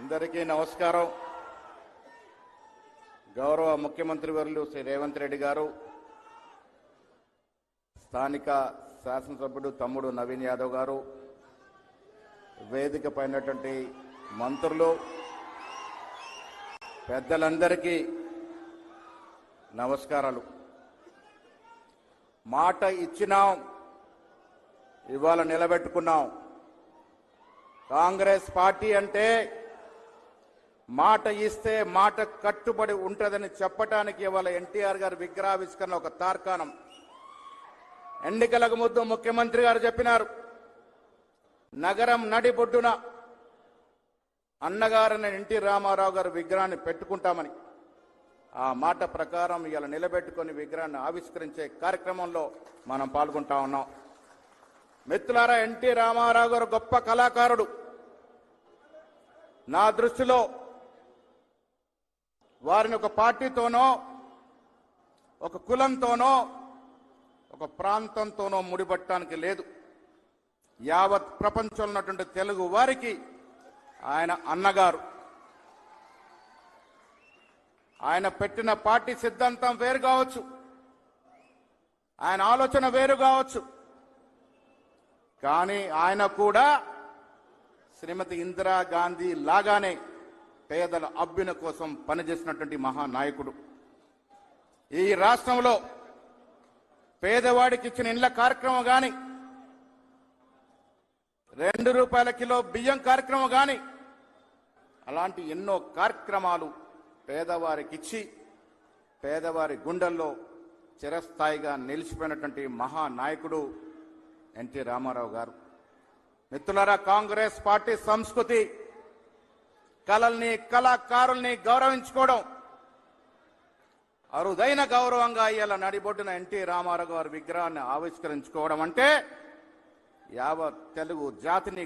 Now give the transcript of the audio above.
అందరికీ నమస్కారం. గౌరవ ముఖ్యమంత్రి వర్యులు శ్రీ రేవంత్ రెడ్డి గారు, స్థానిక శాసనసభ్యుడు తమ్ముడు నవీన్ యాదవ్ గారు, వేదిక పైనటువంటి మంత్రులు, పెద్దలందరికీ నమస్కారాలు. మాట ఇచ్చినాం, ఇవాళ నిలబెట్టుకున్నాం. కాంగ్రెస్ పార్టీ అంటే మాట ఇస్తే మాట కట్టుబడి ఉంటుందని చెప్పటానికి ఇవాళ ఎన్టీఆర్ గారి విగ్రహావిష్కరణ ఒక తార్కాణం. ఎన్నికలకు ముందు ముఖ్యమంత్రి గారు చెప్పినారు, నగరం నడిబొడ్డున అన్నగారని ఎన్టీ రామారావు గారు విగ్రహాన్ని పెట్టుకుంటామని. ఆ మాట ప్రకారం ఇవాళ నిలబెట్టుకుని విగ్రహాన్ని ఆవిష్కరించే కార్యక్రమంలో మనం పాల్గొంటా ఉన్నాం. మిత్రులారా, ఎన్టీ రామారావు గారు గొప్ప కళాకారుడు. నా దృష్టిలో వారిని ఒక పార్టీతోనో, ఒక కులంతోనో, ఒక ప్రాంతంతోనో ముడిపట్టడానికి లేదు. యావత్ ప్రపంచంలో ఉన్నటువంటి తెలుగు వారికి ఆయన అన్నగారు. ఆయన పెట్టిన పార్టీ సిద్ధాంతం వేరు కావచ్చు, ఆయన ఆలోచన వేరు కావచ్చు, కానీ ఆయన కూడా శ్రీమతి ఇందిరాగాంధీ లాగానే పేదల అభ్యున్న కోసం పనిచేసినటువంటి మహానాయకుడు. ఈ రాష్ట్రంలో పేదవాడికి ఇచ్చిన ఇండ్ల కార్యక్రమం కానీ, ₹2 కిలో బియ్యం కార్యక్రమం కానీ, అలాంటి ఎన్నో కార్యక్రమాలు పేదవారికి ఇచ్చి పేదవారి గుండెల్లో చిరస్థాయిగా నిలిచిపోయినటువంటి మహానాయకుడు ఎన్టీ రామారావు గారు. మిత్రులారా, కాంగ్రెస్ పార్టీ సంస్కృతి కళల్ని, కళాకారుల్ని గౌరవించుకోవడం అరుదైన గౌరవంగా ఇవాళ నడిబొడ్డున ఎన్టీ రామారావు గారి విగ్రహాన్ని ఆవిష్కరించుకోవడం అంటే యావత్ తెలుగు జాతిని